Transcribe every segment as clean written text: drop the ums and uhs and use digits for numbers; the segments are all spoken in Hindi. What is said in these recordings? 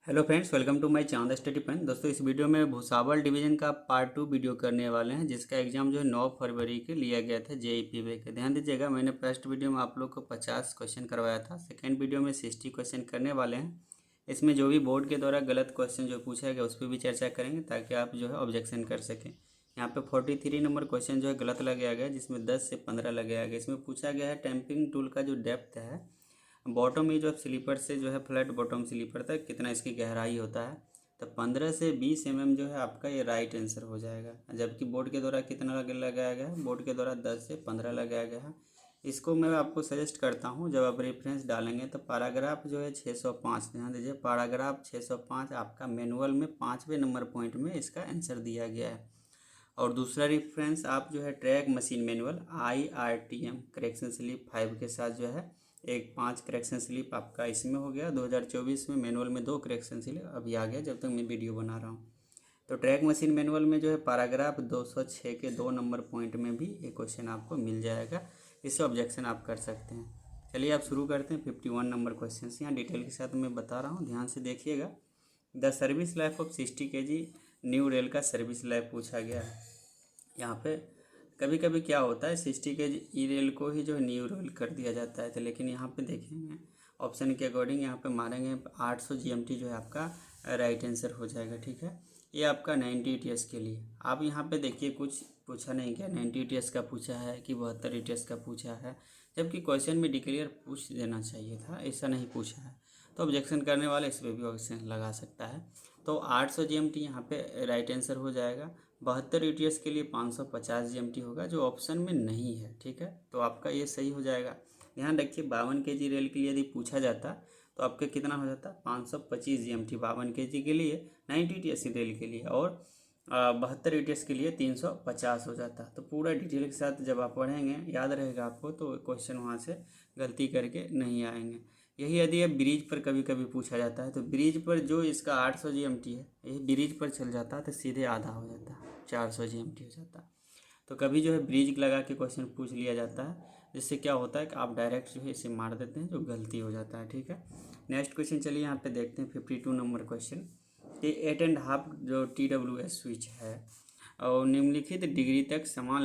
Hello friends, welcome to my channel study point. दोस्तों, इस वीडियो में भूसावल डिवीजन का पार्ट 2 वीडियो करने वाले हैं, जिसका एग्जाम जो है 9 फरवरी के लिया गया था जेईपीवी के। ध्यान दीजिएगा, मैंने फर्स्ट वीडियो में आप लोग को 50 क्वेश्चन करवाया था। सेकंड वीडियो में 60 क्वेश्चन करने वाले हैं। इसमें जो भी बोर्ड के द्वारा गलत क्वेश्चन जो पूछा गया उस पर भी चर्चा करेंगे, ताकि आप जो है ऑब्जेक्शन कर सकें। यहाँ पे 43 नंबर क्वेश्चन जो है गलत लगाया गया, जिसमें 10 से 15 लगाया गया। इसमें पूछा गया है टैंपिंग टूल का जो डेप्थ है बॉटम, ये जो स्लीपर से जो है फ्लैट बॉटम स्लीपर तक कितना इसकी गहराई होता है। तो 15 से 20 जो है आपका ये राइट आंसर हो जाएगा। जबकि बोर्ड के द्वारा कितना लगाया गया है, बोर्ड के द्वारा 10 से 15 लगाया गया है। इसको मैं आपको सजेस्ट करता हूँ, जब आप रेफरेंस डालेंगे तो पैराग्राफ जो है 605, ध्यान दीजिए पैराग्राफ 605 आपका मैनुअल में 5वें नंबर पॉइंट में इसका आंसर दिया गया है। और दूसरा रेफरेंस आप जो है track machine manual IRTM correction slip 5 के साथ जो है एक 5 करेक्शन स्लिप आपका इसमें हो गया। 2024 में मैनुअल में 2 करेक्शन स्लिप अभी आ गया जब तक मैं वीडियो बना रहा हूँ। तो ट्रैक मशीन मैनुअल में जो है पैराग्राफ 206 के 2 नंबर पॉइंट में भी एक क्वेश्चन आपको मिल जाएगा। इससे ऑब्जेक्शन आप कर सकते हैं। चलिए आप शुरू करते हैं। 51 नंबर क्वेश्चन यहाँ डिटेल के साथ मैं बता रहा हूँ, ध्यान से देखिएगा। The service life of 60 kg new rail का सर्विस लाइफ पूछा गया है। यहाँ पे कभी कभी क्या होता है, 60 के ई रेल को ही जो है न्यू रेल कर दिया जाता है। तो लेकिन यहाँ पे देखेंगे ऑप्शन के अकॉर्डिंग यहाँ पे मारेंगे 800 GMT जो है आपका राइट आंसर हो जाएगा। ठीक है, ये आपका 90 ETS के लिए। आप यहाँ पे देखिए कुछ पूछा नहीं गया, 90 ETS का पूछा है कि 72 ETS का पूछा है, जबकि क्वेश्चन में डिक्लेयर पूछ देना चाहिए था, ऐसा नहीं पूछा है। तो ऑब्जेक्शन करने वाला इस पर भी ऑब्जेक्शन लगा सकता है। तो 800 GMT यहाँ पे राइट आंसर हो जाएगा। 72 ETS के लिए 550 GMT होगा, जो ऑप्शन में नहीं है। ठीक है, तो आपका ये सही हो जाएगा। ध्यान रखिए 52 kg रेल के लिए यदि पूछा जाता तो आपका कितना हो जाता, 525 GMT 52 kg के लिए, 90 ETS रेल के लिए, और 72 ETS के लिए 350 हो जाता। तो पूरा डिटेल के साथ जब आप पढ़ेंगे याद रहेगा आपको, तो क्वेश्चन वहाँ से गलती करके नहीं आएंगे। यही यदि अब ब्रिज पर कभी कभी पूछा जाता है, तो ब्रिज पर जो इसका 800 GMT है, यही ब्रिज पर चल जाता है तो सीधे आधा हो जाता है, 400 GMT हो जाता है। तो कभी जो है ब्रिज लगा के क्वेश्चन पूछ लिया जाता है, जिससे क्या होता है कि आप डायरेक्ट जो है इसे मार देते हैं, जो गलती हो जाता है। ठीक है, नेक्स्ट क्वेश्चन चलिए यहाँ पे देखते हैं। 52 नंबर क्वेश्चन, ये 8.5 जो TWS स्विच है और निम्नलिखित डिग्री तक समान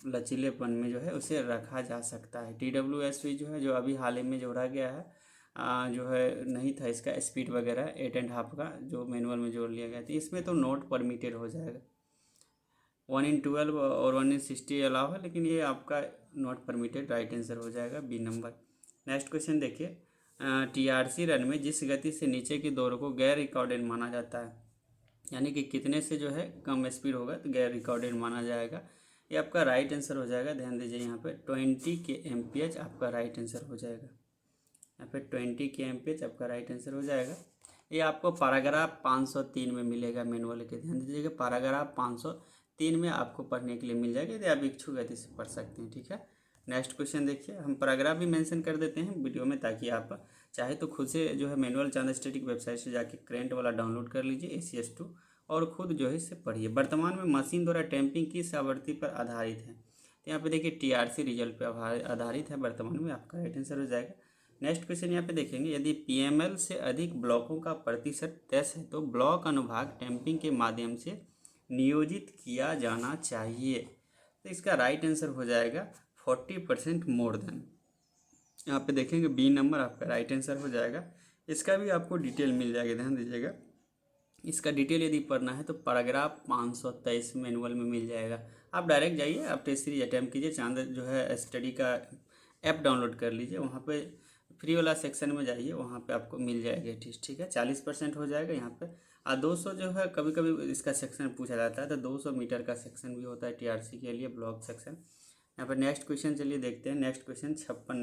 लचीलेपन में जो है उसे रखा जा सकता है। TWS स्विच जो है, जो अभी हाल ही में जोड़ा गया है, जो है नहीं था इसका स्पीड वगैरह 8.5 का जो मैनुअल में जोड़ लिया गया था। इसमें तो नॉट परमिटेड हो जाएगा, 1/12 और 1/60 अलाव है, लेकिन ये आपका नॉट परमिटेड राइट आंसर हो जाएगा, बी नंबर। नेक्स्ट क्वेश्चन देखिए, TRC रन में जिस गति से नीचे की दौड़ को गैर रिकॉर्डेड माना जाता है, यानी कि कितने से जो है कम स्पीड होगा तो गैर रिकॉर्डेड माना जाएगा। ये आपका राइट आंसर हो जाएगा। ध्यान दीजिए यहाँ पे 20 kmph आपका राइट आंसर हो जाएगा। यहाँ पे 20 kmph आपका राइट आंसर हो जाएगा। ये आपको पैराग्राफ 503 में मिलेगा मैनुअल के। ध्यान दीजिएगा पैराग्राफ 503 में आपको पढ़ने के लिए मिल जाएगा, यदि आप इच्छुक गति से पढ़ सकते हैं। ठीक है, नेक्स्ट क्वेश्चन देखिए। हम पैराग्राफ भी मेंशन कर देते हैं वीडियो में, ताकि आप चाहे तो खुद से जो है मैनुअल चांद स्टैटिक वेबसाइट से जाके करेंट वाला डाउनलोड कर लीजिए ACS2, और खुद जो है इसे पढ़िए। वर्तमान में मशीन द्वारा टैंपिंग किस आवृत्ति पर आधारित है, तो यहाँ पे देखिए TRC रिजल्ट पर आधारित है वर्तमान में, आपका राइट आंसर हो जाएगा। नेक्स्ट क्वेश्चन यहाँ पे देखेंगे, यदि PML से अधिक ब्लॉकों का प्रतिशत 10 है तो ब्लॉक अनुभाग टैंपिंग के माध्यम से नियोजित किया जाना चाहिए। तो इसका राइट आंसर हो जाएगा 40% मोर देन। यहाँ पे देखेंगे बी नंबर आपका राइट आंसर हो जाएगा। इसका भी आपको डिटेल मिल जाएगा, ध्यान दीजिएगा। इसका डिटेल यदि पढ़ना है तो पैराग्राफ 523 मैनुअल में मिल जाएगा। आप डायरेक्ट जाइए, आप टेस्ट सीरीज अटैम्प्ट कीजिए, चांद जो है स्टडी का ऐप डाउनलोड कर लीजिए, वहाँ पे फ्री वाला सेक्शन में जाइए, वहाँ पे आपको मिल जाएगा टेस्ट। ठीक है, 40% हो जाएगा यहाँ पे। 200 जो है कभी कभी इसका सेक्शन पूछा जाता है, तो 200 मीटर का सेक्शन भी होता है TRC के लिए, ब्लॉक सेक्शन। यहाँ पर नेक्स्ट क्वेश्चन चलिए देखते हैं। नेक्स्ट क्वेश्चन 56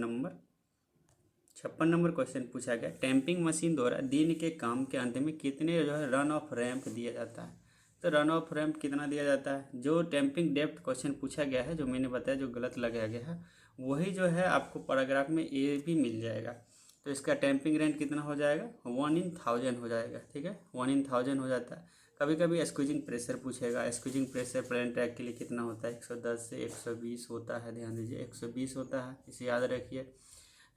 नंबर क्वेश्चन पूछा गया, टैंपिंग मशीन द्वारा दिन के काम के अंत में कितने जो है रन ऑफ रैंप दिया जाता है। तो रन ऑफ रैंप कितना दिया जाता है, जो टैंपिंग डेप्थ क्वेश्चन पूछा गया है, जो मैंने बताया जो गलत लगाया गया है, वही जो है आपको पैराग्राफ में ए भी मिल जाएगा। तो इसका टैंपिंग रेंट कितना हो जाएगा, 1/1000 हो जाएगा। ठीक है, 1/1000 हो जाता है। कभी कभी स्क्वीजिंग प्रेशर पूछेगा, स्क्वीजिंग प्रेशर प्लेन ट्रैक के लिए कितना होता है, 110 से 120 होता है। ध्यान दीजिए 120 होता है, इसे याद रखिए।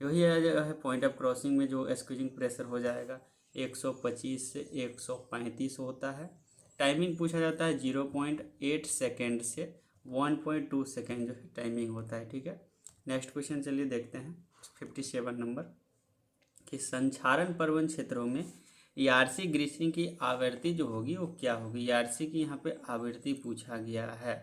यही है जो है पॉइंट ऑफ क्रॉसिंग में जो स्क्वीजिंग प्रेशर हो जाएगा, 125 से 135 होता है। टाइमिंग पूछा जाता है 0.8 सेकेंड से 1.2 सेकेंड जो है टाइमिंग होता है। ठीक है, नेक्स्ट क्वेश्चन चलिए देखते हैं 57 नंबर कि संचारण पर्वन क्षेत्रों में ईआरसी ग्रीसिंग की आवृत्ति जो होगी वो क्या होगी। ईआरसी की यहाँ पे आवृत्ति पूछा गया है।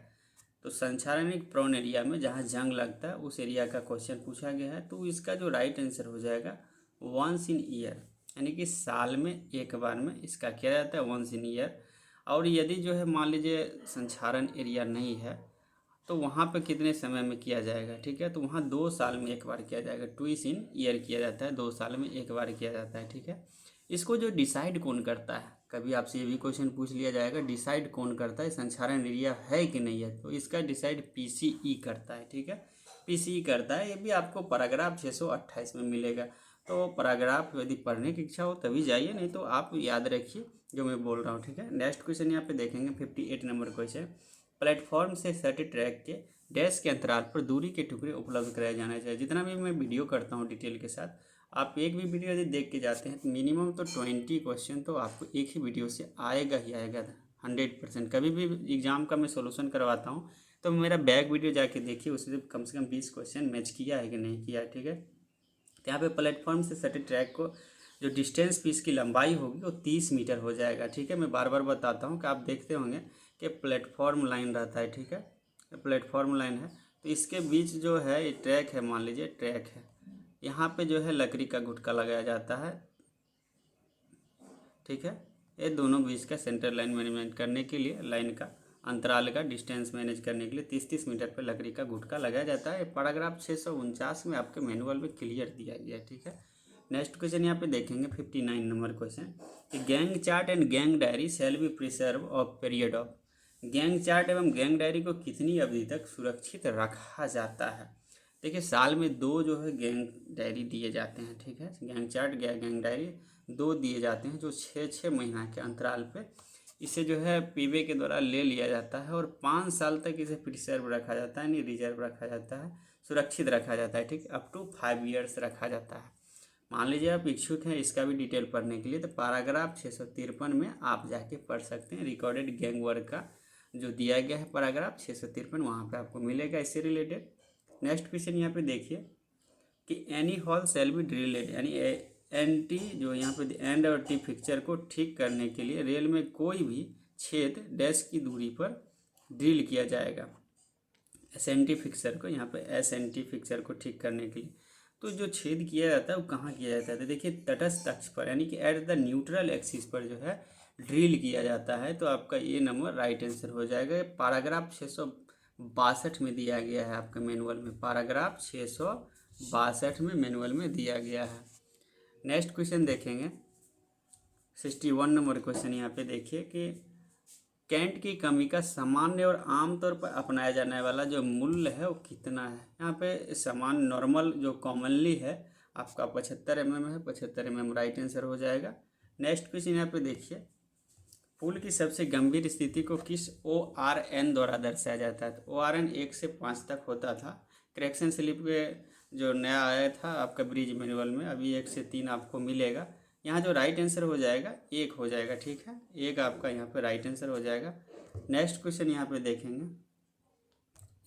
तो संचारण एक प्रोन एरिया में जहाँ जंग लगता है उस एरिया का क्वेश्चन पूछा गया है। तो इसका जो राइट आंसर हो जाएगा वंस इन ईयर, यानी कि साल में एक बार में इसका किया जाता है वंस इन ईयर। और यदि जो है मान लीजिए संचारण एरिया नहीं है तो वहाँ पे कितने समय में किया जाएगा। ठीक है, तो वहाँ 2 साल में एक बार किया जाएगा, ट्वाइस इन ईयर किया जाता है, 2 साल में एक बार किया जाता है। ठीक है, इसको जो डिसाइड कौन करता है, कभी आपसे ये भी क्वेश्चन पूछ लिया जाएगा डिसाइड कौन करता है संचारण एरिया है कि नहीं है, तो इसका डिसाइड पीसीई करता है। ठीक है, पीसीई करता है। ये भी आपको पैराग्राफ 628 में मिलेगा। तो पैराग्राफ यदि पढ़ने की इच्छा हो तभी जाइए, नहीं तो आप याद रखिए जो मैं बोल रहा हूँ। ठीक है, नेक्स्ट क्वेश्चन यहाँ पे देखेंगे 58 नंबर क्वेश्चन। प्लेटफॉर्म से सटे ट्रैक के डैश के अंतराल पर दूरी के टुकड़े उपलब्ध कराए जाना चाहिए। जितना भी मैं वीडियो करता हूँ डिटेल के साथ, आप एक भी वीडियो यदि देख के जाते हैं तो मिनिमम तो 20 क्वेश्चन तो आपको एक ही वीडियो से आएगा ही आएगा 100%। कभी भी एग्जाम का मैं सोल्यूशन करवाता हूँ तो मेरा बैक वीडियो जाके देखिए, उससे कम से कम 20 क्वेश्चन मैच किया है कि नहीं किया है। ठीक है, तो यहाँ पे प्लेटफॉर्म से सटे ट्रैक को जो डिस्टेंस पीस की लंबाई होगी वो 30 मीटर हो जाएगा। ठीक है, मैं बार बार बताता हूँ कि आप देखते होंगे कि प्लेटफॉर्म लाइन रहता है। ठीक है, प्लेटफॉर्म लाइन है तो इसके बीच जो है ये ट्रैक है, मान लीजिए ट्रैक है, यहाँ पे जो है लकड़ी का गुटका लगाया जाता है। ठीक है, ये दोनों बीच का सेंटर लाइन मैनेजमेंट करने के लिए, लाइन का अंतराल का डिस्टेंस मैनेज करने के लिए 30-30 मीटर पर लकड़ी का गुटका लगाया जाता है। पैराग्राफ 649 में आपके मैनुअल में क्लियर दिया गया है। ठीक है, नेक्स्ट क्वेश्चन यहाँ पे देखेंगे 59 नंबर क्वेश्चन कि gang chart and gang diary shall be preserve of period of. Gang chart एवं गैंग डायरी को कितनी अवधि तक सुरक्षित रखा जाता है। देखिए, साल में 2 जो है गैंग डायरी दिए जाते हैं। ठीक है, गैंग चार्ट गैंग डायरी 2 दिए जाते हैं जो 6-6 महीना के अंतराल पे इसे जो है पीबे के द्वारा ले लिया जाता है और 5 साल तक इसे प्रिजर्व रखा जाता है, यानी रिजर्व रखा जाता है, सुरक्षित रखा जाता है। ठीक, अप टू 5 ईयर्स रखा जाता है। मान लीजिए आप इच्छुक हैं इसका भी डिटेल पढ़ने के लिए तो पैराग्राफ 653 में आप जाके पढ़ सकते हैं। रिकॉर्डेड गैंग वर्क का जो दिया गया है पैराग्राफ 653 वहाँ पे आपको मिलेगा इससे रिलेटेड। नेक्स्ट क्वेश्चन यहाँ पे देखिए कि एनी हॉल सेल बी ड्रिलेड, यानी एंटी जो यहाँ पे एंड और टी फिक्चर को ठीक करने के लिए रेल में कोई भी छेद डैश की दूरी पर ड्रिल किया जाएगा। एसएनटी फिक्सर को, यहाँ पे एसएनटी फिक्सर को ठीक करने के लिए तो जो छेद किया जाता है वो कहाँ किया जाता है, तो देखिए तटस्थ अक्ष पर, यानी कि एट द न्यूट्रल एक्सिस पर जो है ड्रिल किया जाता है। तो आपका ये नंबर राइट आंसर हो जाएगा। पैराग्राफ 662 में दिया गया है आपके मैनुअल में, पैराग्राफ 662 में मैनुअल में दिया गया है। नेक्स्ट क्वेश्चन देखेंगे 61 नंबर क्वेश्चन। यहाँ पे देखिए कि कैंट की कमी का सामान्य और आमतौर पर अपनाया जाने वाला जो मूल्य है वो कितना है। यहाँ पे सामान्य नॉर्मल जो कॉमनली है आपका 75 mm है, 75 mm राइट आंसर हो जाएगा। नेक्स्ट क्वेश्चन यहाँ पे देखिए पुल की सबसे गंभीर स्थिति को किस ORN द्वारा दर्शाया जाता है। तो ORN 1 से 5 तक होता था। करेक्शन स्लिप के जो नया आया था आपका ब्रिज मैनुअल में, अभी 1 से 3 आपको मिलेगा। यहाँ जो राइट आंसर हो जाएगा 1 हो जाएगा। ठीक है, 1 आपका यहाँ पे राइट आंसर हो जाएगा। नेक्स्ट क्वेश्चन यहाँ पे देखेंगे,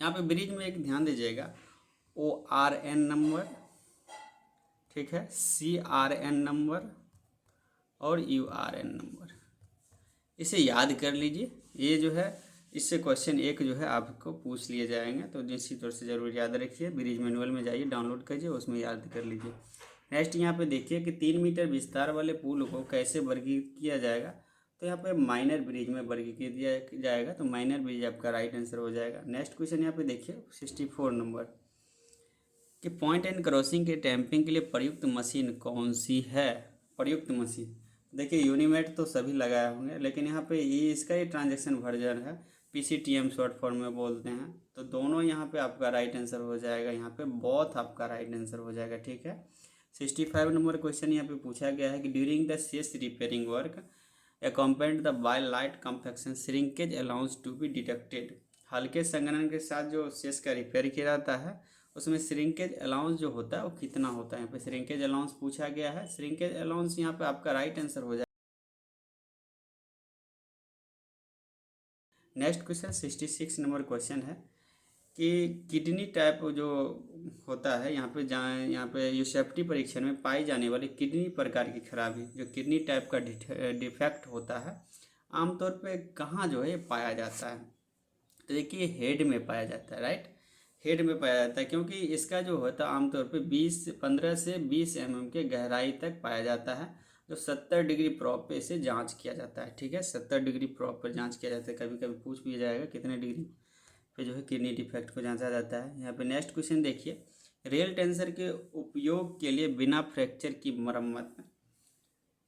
यहाँ पे ब्रिज में एक ध्यान दीजिएगा ORN नंबर, ठीक है, CRN नंबर और URN नंबर, इसे याद कर लीजिए। ये जो है इससे क्वेश्चन 1 जो है आपको पूछ लिए जाएंगे, तो निश्चित तौर से जरूर याद रखिए। ब्रिज मैनुअल में जाइए, डाउनलोड कीजिए, उसमें याद कर लीजिए। नेक्स्ट यहाँ पे देखिए कि 3 मीटर विस्तार वाले पुल को कैसे वर्गीकृत किया जाएगा। तो यहाँ पे माइनर ब्रिज में वर्गीकृत किया जाएगा, तो माइनर ब्रिज आपका राइट आंसर हो जाएगा। नेक्स्ट क्वेश्चन यहाँ पे देखिए 64 नंबर कि पॉइंट एंड क्रॉसिंग के टैंपिंग के लिए प्रयुक्त मशीन कौन सी है। प्रयुक्त मशीन देखिए यूनिमेट तो सभी लगाए होंगे, लेकिन यहाँ पे ये इसका ही ट्रांजैक्शन वर्जन है, PCTM शॉर्ट फॉर्म में बोलते हैं। तो दोनों यहाँ पे आपका राइट आंसर हो जाएगा, यहाँ पे बोथ आपका राइट आंसर हो जाएगा। ठीक है, 65 नंबर क्वेश्चन यहाँ पे पूछा गया है कि ड्यूरिंग द शेष repairing work accompanied the by light compaction shrinkage allows to be detected। हल्के संघनन के साथ जो शेष का रिपेयर किया जाता है उसमें श्रिंकेज अलाउंस जो होता है वो कितना होता है। यहाँ पे श्रिंकेज अलाउंस पूछा गया है। श्रिंकेज अलाउंस यहाँ पे आपका राइट आंसर हो जाए। नेक्स्ट क्वेश्चन 66 नंबर क्वेश्चन है कि किडनी टाइप जो होता है यहाँ पे यूसेफ्टी परीक्षण में पाई जाने वाली किडनी प्रकार की खराबी, जो किडनी टाइप का डिफेक्ट होता है, आमतौर पे कहाँ जो है पाया जाता है। तो देखिए हेड में पाया जाता है, राइट, हेड में पाया जाता है, क्योंकि इसका जो होता है आमतौर पे 15 से 20 mm के गहराई तक पाया जाता है, जो 70 डिग्री प्रॉप पे इसे जांच किया जाता है। ठीक है, 70 डिग्री प्रॉप पर जांच किया जाता है। कभी कभी पूछ भी जाएगा कितने डिग्री पे जो है किडनी डिफेक्ट को जांचा जाता है। यहाँ पे नेक्स्ट क्वेश्चन देखिए, रेल टेंसर के उपयोग के लिए बिना फ्रैक्चर की मरम्मत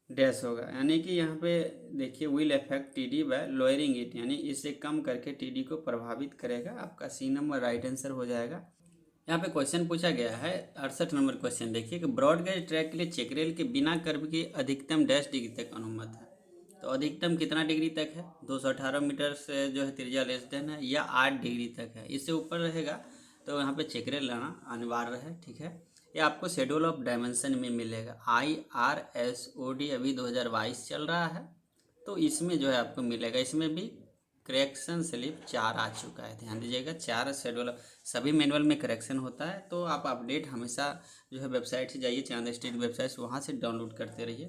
डैश होगा, यानी कि यहाँ पे देखिए will affect TD bye lowering it, यानी इसे कम करके टीडी को प्रभावित करेगा। आपका सी नंबर राइट आंसर हो जाएगा। यहाँ पे क्वेश्चन पूछा गया है 68 नंबर क्वेश्चन देखिए कि ब्रॉड गेज ट्रैक के लिए चेक रेल के बिना कर्व की अधिकतम डैश डिग्री तक अनुमत है। तो अधिकतम कितना डिग्री तक है, 218 मीटर से जो है त्रिज्या लेस देन है, या 8 डिग्री तक है। इससे ऊपर रहेगा तो यहाँ पे चेक रेल लाना अनिवार्य है। ठीक है, ये आपको शेड्यूल ऑफ डायमेंशन में मिलेगा। IRSOD अभी 2022 चल रहा है, तो इसमें जो है आपको मिलेगा। इसमें भी करेक्शन स्लिप 4 आ चुका है, ध्यान दीजिएगा। 4 शेड्यूल, सभी मैनुअल में करेक्शन होता है, तो आप अपडेट हमेशा जो है वेबसाइट से जाइए, चांद स्टेट वेबसाइट से, वहाँ से डाउनलोड करते रहिए,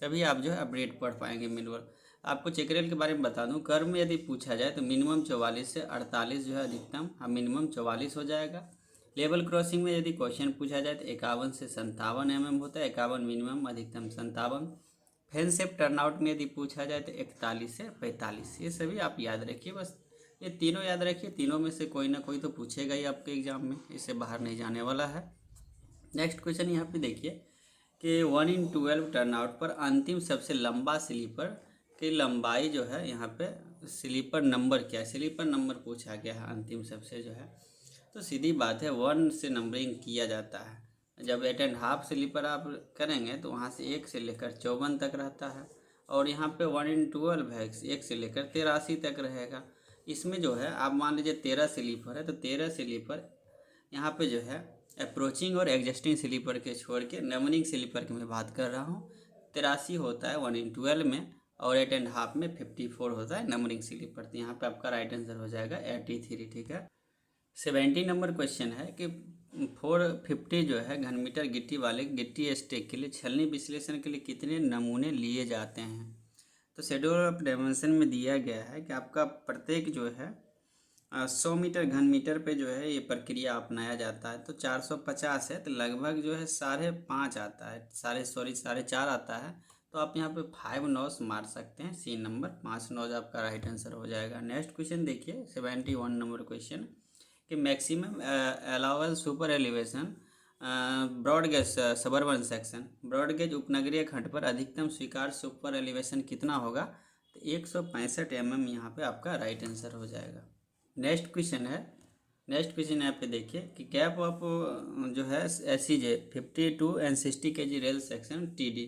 तभी आप जो है अपडेट पढ़ पाएंगे मैनुअल। आपको चेक रेल के बारे में बता दूं, कर्व में यदि पूछा जाए तो मिनिमम 44 से 48 जो है अधिकतम, मिनिमम 44 हो जाएगा। लेवल क्रॉसिंग में यदि क्वेश्चन पूछा जाए तो 51 से 57 mm होता है, 51 मिनिमम, अधिकतम 57। फैन सेप टर्नआउट में यदि पूछा जाए तो 41 से 45। ये सभी आप याद रखिए, बस ये तीनों याद रखिए, तीनों में से कोई ना कोई तो पूछेगा ही आपके एग्जाम में, इससे बाहर नहीं जाने वाला है। नेक्स्ट क्वेश्चन यहाँ पे देखिए कि 1/12 टर्नआउट पर अंतिम सबसे लंबा स्लीपर की लंबाई जो है, यहाँ पे स्लीपर नंबर क्या है, स्लीपर नंबर पूछा गया है अंतिम सबसे जो है। तो सीधी बात है 1 से नंबरिंग किया जाता है। जब 8.5 स्लीपर आप करेंगे तो वहाँ से 1 से लेकर 54 तक रहता है, और यहाँ पे 1/12 है, 1 से लेकर 83 तक रहेगा। इसमें जो है आप मान लीजिए 13 स्लीपर है, तो 13 स्लीपर यहाँ पे जो है अप्रोचिंग और एग्जिस्टिंग स्लीपर के छोड़ के नंबरिंग स्लीपर की मैं बात कर रहा हूँ। 83 होता है 1/12 में, और 8.5 में 54 होता है नंबरिंग स्लीपर। तो यहाँ पे आपका राइट आंसर हो जाएगा 83। ठीक है, 70 नंबर क्वेश्चन है कि 450 जो है घन मीटर गिट्टी वाले गिट्टी स्टेक के लिए छलनी विश्लेषण के लिए कितने नमूने लिए जाते हैं। तो शेड्यूल ऑफ डायमेंशन में दिया गया है कि आपका प्रत्येक जो है 100 मीटर घन मीटर पे जो है ये प्रक्रिया अपनाया जाता है। तो 450 है, तो लगभग जो है 5.5 आता है, 4.5 आता है। तो आप यहाँ पे 5 नॉस मार सकते हैं, सी नंबर 5 नॉस आपका राइट आंसर हो जाएगा। नेक्स्ट क्वेश्चन देखिए 71 नंबर क्वेश्चन कि maximum allowable super elevation broad gauge suburban section, broad gauge उपनगरीय खंड पर अधिकतम स्वीकार सुपर एलिवेशन कितना होगा। तो 165 mm यहाँ पे आपका राइट आंसर हो जाएगा। नेक्स्ट क्वेश्चन है, नेक्स्ट क्वेश्चन यहाँ पे देखिए कि कैप ऑफ जो है SCJ 52 and 60 kg rail section TD,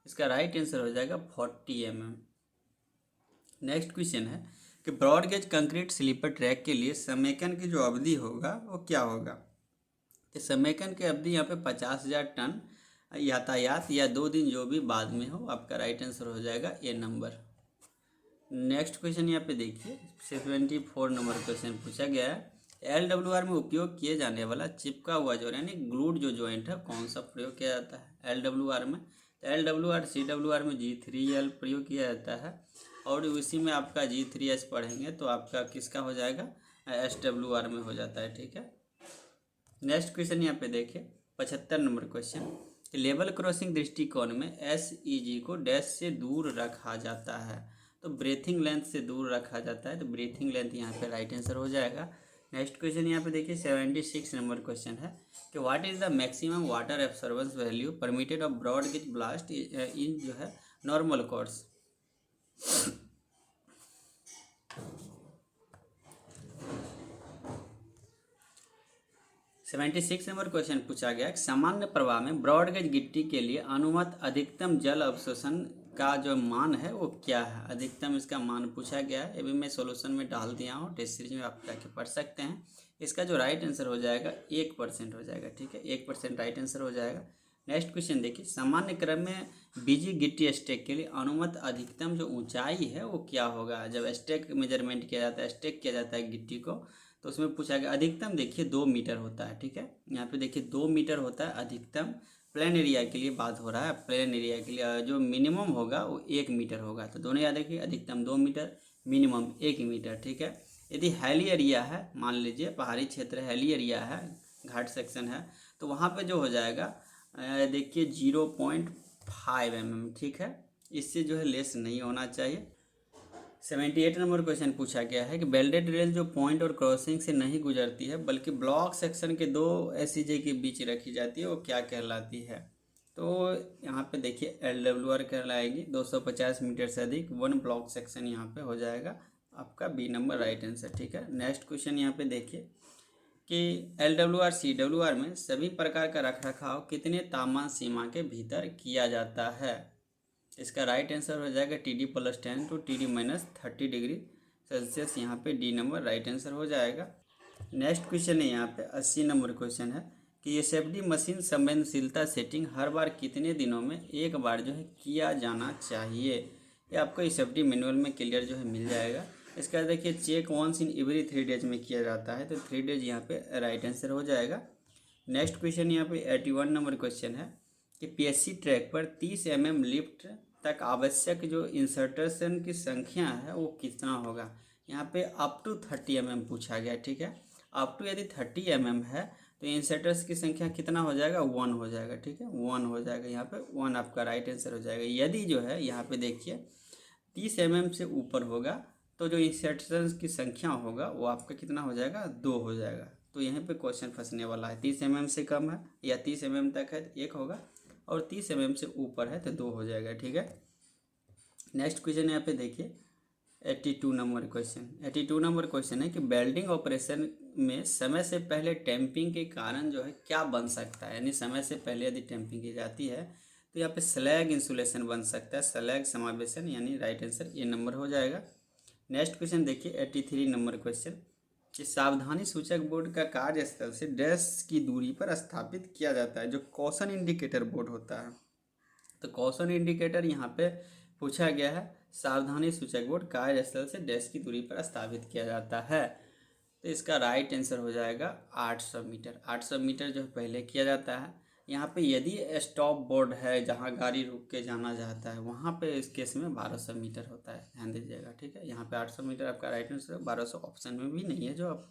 इसका राइट आंसर हो जाएगा 40 mm। नेक्स्ट क्वेश्चन है कि broad gauge concrete sleeper track के लिए समेकन की जो अवधि होगा वो क्या होगा। तो समेकन की अवधि यहाँ पे 50,000 टन यातायात या 2 दिन जो भी बाद में हो, आपका राइट आंसर हो जाएगा ए नंबर। नेक्स्ट क्वेश्चन यहाँ पे देखिए 74 नंबर क्वेश्चन पूछा गया है LWR में उपयोग किए जाने वाला चिपका हुआ जोड़ यानी ग्लूड जो जॉइंट है कौन सा प्रयोग किया जाता है LWR में। तो LWR CWR में G3L प्रयोग किया जाता है, और उसी में आपका G3H पढ़ेंगे तो आपका किसका हो जाएगा SWR में हो जाता है। ठीक है, नेक्स्ट क्वेश्चन यहाँ पे देखिए 75 नंबर क्वेश्चन, लेवल क्रॉसिंग दृष्टिकोण में SEG को डैश से दूर रखा जाता है, तो ब्रीथिंग लेंथ से दूर रखा जाता है, तो ब्रीथिंग लेंथ यहाँ पे राइट आंसर हो जाएगा। नेक्स्ट क्वेश्चन यहाँ पे देखिए 76 नंबर क्वेश्चन है कि what is the maximum water absorbance value permitted of broad gauge ballast in जो है नॉर्मल कोर्स। 76 नंबर क्वेश्चन पूछा गया सामान्य प्रवाह में ब्रॉड गेज गिट्टी के लिए अनुमत अधिकतम जल अवशोषण का जो मान है वो क्या है, अधिकतम इसका मान पूछा गया है। ये भी मैं सॉल्यूशन में डाल दिया हूँ, टेस्ट सीरीज में आप जाके पढ़ सकते हैं। इसका जो राइट आंसर हो जाएगा 1% हो जाएगा, ठीक है, 1% राइट आंसर हो जाएगा। नेक्स्ट क्वेश्चन देखिए, सामान्य क्रम में बीजी गिट्टी स्टेक के लिए अनुमत अधिकतम जो ऊंचाई है वो क्या होगा। जब स्टेक मेजरमेंट किया जाता है, स्टेक किया जाता है गिट्टी को, तो उसमें पूछा गया अधिकतम देखिए 2 मीटर होता है, ठीक है। यहाँ पे देखिए 2 मीटर होता है अधिकतम। प्लेन एरिया के लिए बात हो रहा है, प्लेन एरिया के लिए जो मिनिमम होगा वो 1 मीटर होगा। तो दोनों याद रखिए, अधिकतम 2 मीटर, मिनिमम 1 मीटर, ठीक है। यदि हैली एरिया है, मान लीजिए पहाड़ी क्षेत्र हैली एरिया है, घाट सेक्शन है, तो वहाँ पे जो हो जाएगा देखिए 0.5 mm, ठीक है। इससे जो है लेस नहीं होना चाहिए। 78 नंबर क्वेश्चन पूछा गया है कि बेल्डेड रेल जो पॉइंट और क्रॉसिंग से नहीं गुजरती है बल्कि ब्लॉक सेक्शन के 2 SEJ के बीच रखी जाती है, वो क्या कहलाती है। तो यहाँ पे देखिए LWR कहलाएगी। 250 मीटर से अधिक 1 ब्लॉक सेक्शन यहाँ पे हो जाएगा आपका बी नंबर राइट आंसर, ठीक है। नेक्स्ट क्वेश्चन यहाँ पे देखिए कि LWR CWR में सभी प्रकार का रखरखाव कितने तापमान सीमा के भीतर किया जाता है। इसका राइट आंसर हो जाएगा TD+10 to TD-30 degree Celsius, यहाँ पे डी नंबर राइट आंसर हो जाएगा। नेक्स्ट क्वेश्चन है यहाँ पे 80 नंबर क्वेश्चन है कि ये सेफ्टी मशीन संवेदनशीलता सेटिंग हर बार कितने दिनों में एक बार जो है किया जाना चाहिए। ये आपको इस सेफ्टी मैनुअल में क्लियर जो है मिल जाएगा। इसका देखिए check once in every 3 days में किया जाता है, तो 3 डेज यहाँ पे राइट आंसर हो जाएगा। नेक्स्ट क्वेश्चन यहाँ पे 81 नंबर क्वेश्चन है कि PSC ट्रैक पर 30 mm लिफ्ट तक आवश्यक जो इंसर्टेशन की संख्या है वो कितना होगा। यहाँ पे अप टू 30 mm पूछा गया, ठीक है। अप टू यदि 30 mm है तो इंसर्टर्स की संख्या कितना हो जाएगा, 1 हो जाएगा, ठीक है, 1 हो जाएगा। यहाँ पे 1 आपका राइट आंसर हो जाएगा। यदि जो है यहाँ पे देखिए 30 mm से ऊपर होगा तो जो इंसर्टर्स की संख्या होगा वो आपका कितना हो जाएगा, 2 हो जाएगा। तो यहाँ पे क्वेश्चन फंसने वाला है। 30 mm से कम है या 30 mm तक है तो 1 होगा, और 30 mm से ऊपर है तो 2 हो जाएगा, ठीक है। नेक्स्ट क्वेश्चन यहाँ पे देखिए 82 नंबर क्वेश्चन। 82 नंबर क्वेश्चन है कि वेल्डिंग ऑपरेशन में समय से पहले टैंपिंग के कारण जो है क्या बन सकता है। यानी समय से पहले यदि टैंपिंग की जाती है तो यहाँ पे स्लैग इंसुलेशन बन सकता है, स्लैग समावेशन, यानी राइट आंसर ये नंबर हो जाएगा। नेक्स्ट क्वेश्चन देखिए 83 नंबर क्वेश्चन कि सावधानी सूचक बोर्ड का कार्यस्थल से डैश की दूरी पर स्थापित किया जाता है, जो कॉशन इंडिकेटर बोर्ड होता है। तो कॉशन इंडिकेटर यहाँ पे पूछा गया है, सावधानी सूचक बोर्ड कार्यस्थल से डैश की दूरी पर स्थापित किया जाता है। तो इसका राइट आंसर हो जाएगा 800 मीटर। 800 मीटर जो पहले किया जाता है। यहाँ पे यदि स्टॉप बोर्ड है जहाँ गाड़ी रुक के जाना चाहता है, वहाँ पे इस केस में 1200 मीटर होता है, ध्यान दीजिएगा, ठीक है। यहाँ पे 800 मीटर आपका राइट आंसर, 1200 ऑप्शन में भी नहीं है जो आप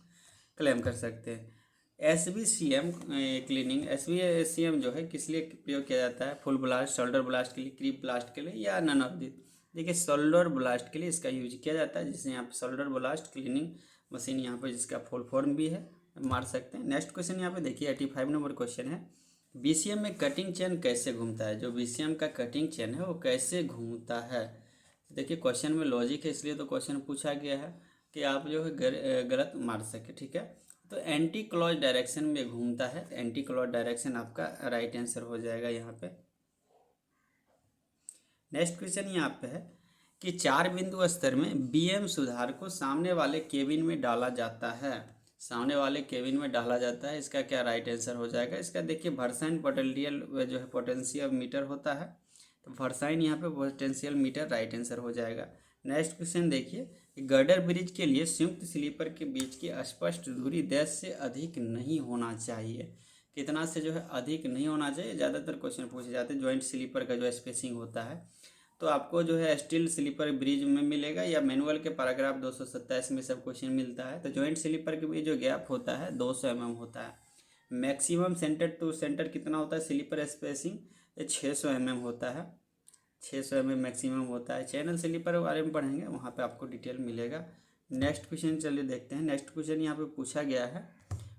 क्लेम कर सकते हैं। SVCM क्लीनिंग, SVCM जो है किस लिए प्रयोग किया जाता है, फुल ब्लास्ट, शोल्डर ब्लास्ट के लिए, क्रीप ब्लास्ट के लिए, या नन ऑफ दिस। देखिए शोल्डर ब्लास्ट के लिए इसका यूज किया जाता है, जिससे यहाँ पे शोल्डर ब्लास्ट क्लीनिंग मशीन यहाँ पे जिसका फुल फॉर्म भी है, मार सकते हैं। नेक्स्ट क्वेश्चन यहाँ पे देखिए 85 नंबर क्वेश्चन है, BCM में कटिंग चेन कैसे घूमता है। जो BCM का कटिंग चेन है वो कैसे घूमता है। देखिए क्वेश्चन में लॉजिक है, इसलिए तो क्वेश्चन पूछा गया है कि आप जो है गलत मार सके, ठीक है। तो एंटी क्लॉज डायरेक्शन में घूमता है, एंटी क्लॉज डायरेक्शन आपका राइट आंसर हो जाएगा यहाँ पे। नेक्स्ट क्वेश्चन यहाँ पे है कि 4 बिंदु स्तर में BM सुधार को सामने वाले केबिन में डाला जाता है, सामने वाले केबिन में डाला जाता है, इसका क्या राइट आंसर हो जाएगा। इसका देखिए वर्साइन पोटेंशियल जो है पोटेंशियल मीटर होता है, तो वर्साइन यहाँ पे पोटेंशियल मीटर राइट आंसर हो जाएगा। नेक्स्ट क्वेश्चन देखिए, गर्डर ब्रिज के लिए संयुक्त स्लीपर के बीच की स्पष्ट दूरी 10 से अधिक नहीं होना चाहिए। कितना से जो है अधिक नहीं होना चाहिए, ज़्यादातर क्वेश्चन पूछे जाते हैं। जॉइंट स्लीपर का जो स्पेसिंग होता है तो आपको जो है स्टील स्लीपर ब्रिज में मिलेगा या मैनुअल के पैराग्राफ 227 में सब क्वेश्चन मिलता है। तो जॉइंट स्लीपर के बीच जो गैप होता है 200 mm होता है। मैक्सिमम सेंटर टू सेंटर कितना होता है स्लीपर स्पेसिंग, ये 600 mm होता है, 600 mm मैक्सिमम होता है। चैनल स्लीपर के बारे में पढ़ेंगे, वहाँ पे आपको डिटेल मिलेगा। नेक्स्ट क्वेश्चन चलिए देखते हैं। नेक्स्ट क्वेश्चन यहाँ पे पूछा गया है,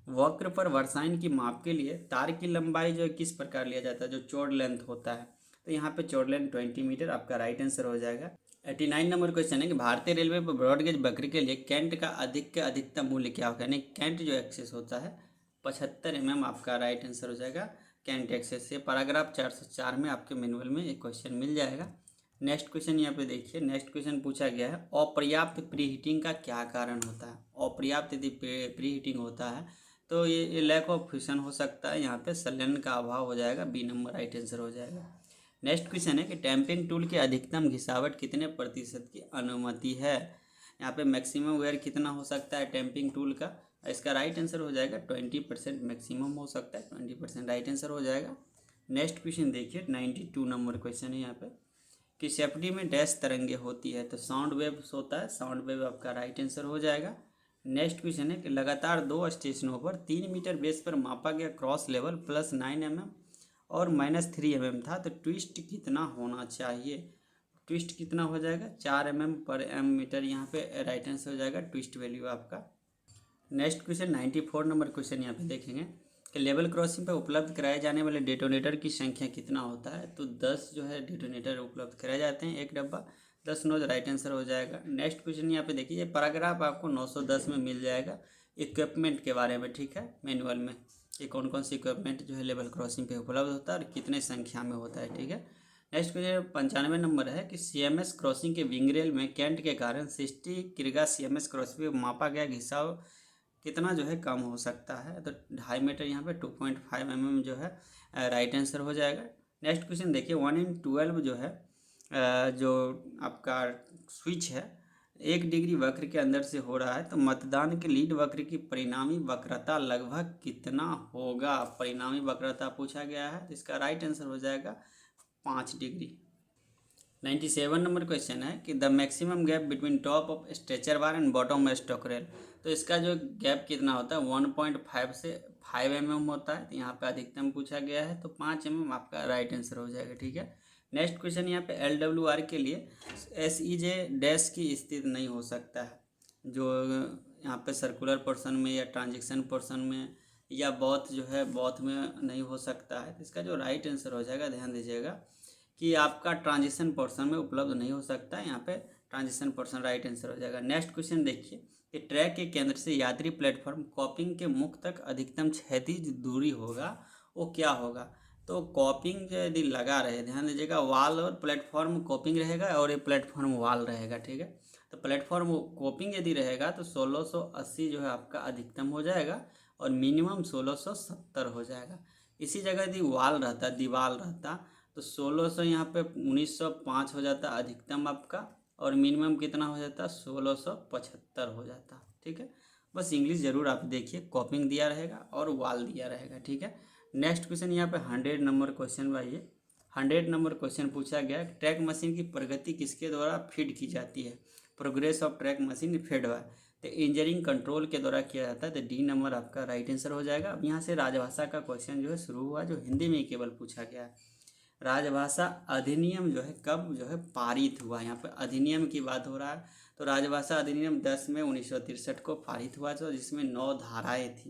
वक्र पर वर्साइन की माप के लिए तार की लंबाई जो है किस प्रकार लिया जाता है, जो चौड़ लेंथ होता है। तो यहाँ पे चौड़ लेंथ 20 मीटर आपका राइट आंसर हो जाएगा। 89 नंबर क्वेश्चन है कि भारतीय रेलवे पर ब्रॉडगेज वक्र के लिए कैंट का अधिकतम मूल्य क्या होगा। यानी कैंट जो एक्सेस होता है 75 mm आपका राइट आंसर हो जाएगा कैंट एक्सेस से। पैराग्राफ 404 में आपके मैनुअल में एक क्वेश्चन मिल जाएगा। नेक्स्ट क्वेश्चन यहाँ पे देखिए, नेक्स्ट क्वेश्चन पूछा गया है अपर्याप्त प्रीहीटिंग का क्या कारण होता है। अपर्याप्त यदि प्रीहीटिंग होता है तो ये लैक ऑफ फ्यूशन हो सकता है, यहाँ पे संलयन का अभाव हो जाएगा, बी नंबर राइट आंसर हो जाएगा। नेक्स्ट क्वेश्चन है कि टैंपिंग टूल की अधिकतम घिसावट कितने प्रतिशत की अनुमति है। यहाँ पे मैक्सिमम वेयर कितना हो सकता है टैंपिंग टूल का, इसका राइट आंसर हो जाएगा 20% मैक्सिमम हो सकता है, 20% राइट आंसर हो जाएगा। नेक्स्ट क्वेश्चन देखिए 92 नंबर क्वेश्चन है यहाँ पे कि सेफ्टी में डैश तरंगे होती है, तो साउंड वेव्स होता है, साउंड वेव आपका राइट आंसर हो जाएगा। नेक्स्ट क्वेश्चन है कि लगातार 2 स्टेशनों पर 3 मीटर बेस पर मापा गया क्रॉस लेवल +9 mm और -3 mm था, तो ट्विस्ट कितना होना चाहिए। ट्विस्ट कितना हो जाएगा 4 mm पर मीटर, यहाँ पे राइट आंसर हो जाएगा ट्विस्ट वैल्यू आपका। नेक्स्ट क्वेश्चन 94 नंबर क्वेश्चन यहाँ पे देखेंगे कि लेवल क्रॉसिंग पर उपलब्ध कराए जाने वाले डेटोनेटर की संख्या कितना होता है, तो 10 जो है डेटोनेटर उपलब्ध कराए जाते हैं, एक डब्बा, 10 नोज राइट आंसर हो जाएगा। नेक्स्ट क्वेश्चन यहाँ पे देखिए, ये पैराग्राफ आपको 910 में मिल जाएगा इक्विपमेंट के बारे में, ठीक है, मैनुअल में ये कौन कौन सी इक्विपमेंट जो है लेवल क्रॉसिंग पे उपलब्ध होता है और कितने संख्या में होता है, ठीक है। नेक्स्ट क्वेश्चन 95 नंबर है कि CMS क्रॉसिंग के विंगरेल में कैंट के कारण 60 किरगा CMS क्रॉसिंग पे मापा गया घिसाव कितना जो है कम हो सकता है, तो 2.5 मीटर, यहाँ पे 2.5 mm जो है राइट आंसर हो जाएगा। नेक्स्ट क्वेश्चन देखिए 1/12 जो है जो आपका स्विच है 1 डिग्री वक्र के अंदर से हो रहा है, तो मतदान के लीड वक्र की परिणामी वक्रता लगभग कितना होगा। परिणामी वक्रता पूछा गया है, तो इसका राइट आंसर हो जाएगा 5 डिग्री। 97 नंबर क्वेश्चन है कि the maximum gap between top of stretcher bar and bottom of stock rail, तो इसका जो गैप कितना होता है 1.5 से 5 mm होता है, तो यहाँ पे अधिकतम पूछा गया है, तो 5 mm आपका राइट आंसर हो जाएगा, ठीक है। नेक्स्ट क्वेश्चन यहाँ पे LWR के लिए SEJ डैश की स्थिति नहीं हो सकता है, जो यहाँ पे सर्कुलर पोर्शन में या ट्रांजेक्शन पोर्शन में या बॉथ जो है बॉथ में नहीं हो सकता है, तो इसका जो राइट आंसर हो जाएगा, ध्यान दीजिएगा कि आपका ट्रांजिशन पोर्शन में उपलब्ध नहीं हो सकता है, यहाँ पे ट्रांजिशन पोर्शन राइट आंसर हो जाएगा। नेक्स्ट क्वेश्चन देखिए कि ट्रैक के केंद्र से यात्री प्लेटफॉर्म कॉपिंग के मुख तक अधिकतम क्षैतिज दूरी होगा, वो क्या होगा। तो कॉपिंग यदि लगा रहे, ध्यान दीजिएगा, वाल और प्लेटफॉर्म कॉपिंग रहेगा और ये प्लेटफॉर्म वाल रहेगा, ठीक है। तो प्लेटफॉर्म कॉपिंग यदि रहेगा तो 1680 जो है आपका अधिकतम हो जाएगा और मिनिमम 1670 हो जाएगा। इसी जगह यदि वाल रहता, दीवार रहता, तो 1600 यहाँ पे 1905 हो जाता अधिकतम आपका, और मिनिमम कितना हो जाता 1675 हो जाता, ठीक है। बस इंग्लिश ज़रूर आप देखिए, कॉपिंग दिया रहेगा और वाल दिया रहेगा, ठीक है। नेक्स्ट क्वेश्चन यहाँ पे 100 नंबर क्वेश्चन भाई, 100 नंबर क्वेश्चन पूछा गया ट्रैक मशीन की प्रगति किसके द्वारा फीड की जाती है। Progress of track machine feed हुआ, तो इंजीनियरिंग कंट्रोल के द्वारा किया जाता है, तो डी नंबर आपका राइट आंसर हो जाएगा। अब यहाँ से राजभाषा का क्वेश्चन जो है शुरू हुआ, जो हिंदी में केवल पूछा गया है। राजभाषा अधिनियम जो है कब जो है पारित हुआ, यहाँ पे अधिनियम की बात हो रहा है, तो राजभाषा अधिनियम 10 मई 1963 को पारित हुआ था, जिसमें 9 धाराएं थी,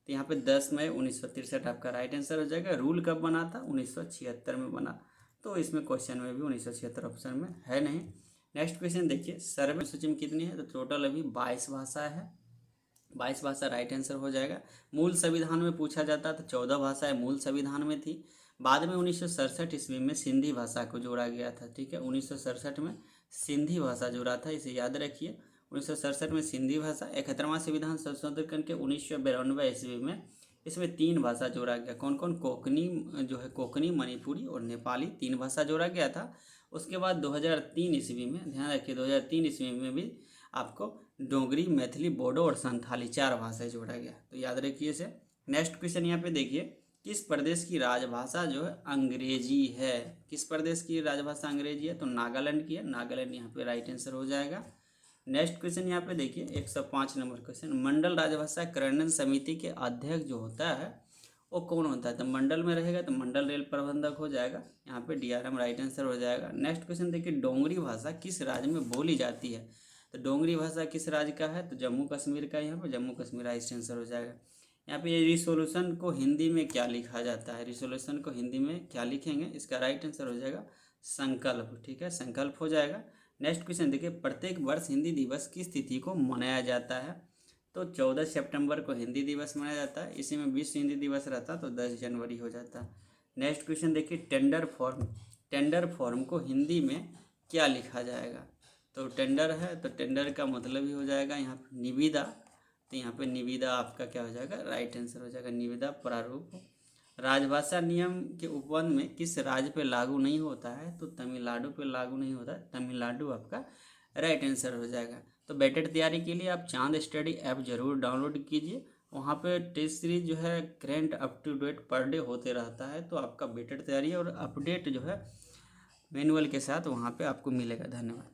तो यहाँ पे 10 मई 1963 आपका राइट आंसर हो जाएगा। रूल कब बना था 1976 में बना, तो इसमें क्वेश्चन में भी 1976 ऑप्शन में है नहीं। नेक्स्ट क्वेश्चन देखिए, सर्वे सूची में कितनी है, तो टोटल अभी 22 भाषा है, 22 भाषा राइट आंसर हो जाएगा। मूल संविधान में पूछा जाता तो 14 भाषाएं मूल संविधान में थी, बाद में 1967 ईस्वी में सिंधी भाषा को जोड़ा गया था, ठीक है। 1967 में सिंधी भाषा जोड़ा था, इसे याद रखिए। 1967 में सिंधी भाषा। 71वां संविधान संशोधन करके 1992 ईस्वी में इसमें 3 भाषा जोड़ा गया, कौन कौन, कोंकणी जो है, कोंकणी, मणिपुरी और नेपाली, 3 भाषा जोड़ा गया था। उसके बाद 2003 ईस्वी में, ध्यान रखिए, 2003 ईस्वी में भी आपको डोगरी, मैथिली, बोडो और संथाली 4 भाषाएं जोड़ा गया, तो याद रखिए इसे। नेक्स्ट क्वेश्चन यहाँ पे देखिए, किस प्रदेश की राजभाषा जो है अंग्रेजी है। किस प्रदेश की राजभाषा अंग्रेजी है, तो नागालैंड की है, नागालैंड यहाँ पे राइट आंसर हो जाएगा। नेक्स्ट क्वेश्चन यहाँ पे देखिए 105 नंबर क्वेश्चन, मंडल राजभाषा कार्यान्वयन समिति के अध्यक्ष जो होता है वो कौन होता है, तो मंडल में रहेगा तो मंडल रेल प्रबंधक हो जाएगा, यहाँ पे DRM राइट आंसर हो जाएगा। नेक्स्ट क्वेश्चन देखिए, डोंगरी भाषा किस राज्य में बोली जाती है, तो डोंगरी भाषा किस राज्य का है, तो जम्मू कश्मीर का, यहाँ पर जम्मू कश्मीर राइट आंसर हो जाएगा। यहाँ पे ये रिसोल्यूशन को हिंदी में क्या लिखा जाता है, रिसोल्यूशन को हिंदी में क्या लिखेंगे, इसका राइट आंसर हो जाएगा संकल्प, ठीक है, संकल्प हो जाएगा। नेक्स्ट क्वेश्चन देखिए, प्रत्येक वर्ष हिंदी दिवस किस तिथि को मनाया जाता है, तो 14 सितंबर को हिंदी दिवस मनाया जाता है, इसी में विश्व हिंदी दिवस रहता तो 10 जनवरी हो जाता। नेक्स्ट क्वेश्चन देखिए, टेंडर फॉर्म को हिंदी में क्या लिखा जाएगा। तो टेंडर है तो टेंडर का मतलब ही हो जाएगा यहाँ पे निविदा, तो यहाँ पे निविदा आपका क्या हो जाएगा, राइट आंसर हो जाएगा निविदा प्रारूप। राजभाषा नियम के उपबंध में किस राज्य पे लागू नहीं होता है, तो तमिलनाडु पे लागू नहीं होता, तमिलनाडु आपका राइट आंसर हो जाएगा। तो बेटेड तैयारी के लिए आप चांद स्टडी ऐप जरूर डाउनलोड कीजिए, वहाँ पे टेस्ट सीरीज जो है करेंट अप टू डेट पर डे होते रहता है, तो आपका बेटेड तैयारी और अपडेट जो है मैनुअल के साथ वहाँ पे आपको मिलेगा। धन्यवाद।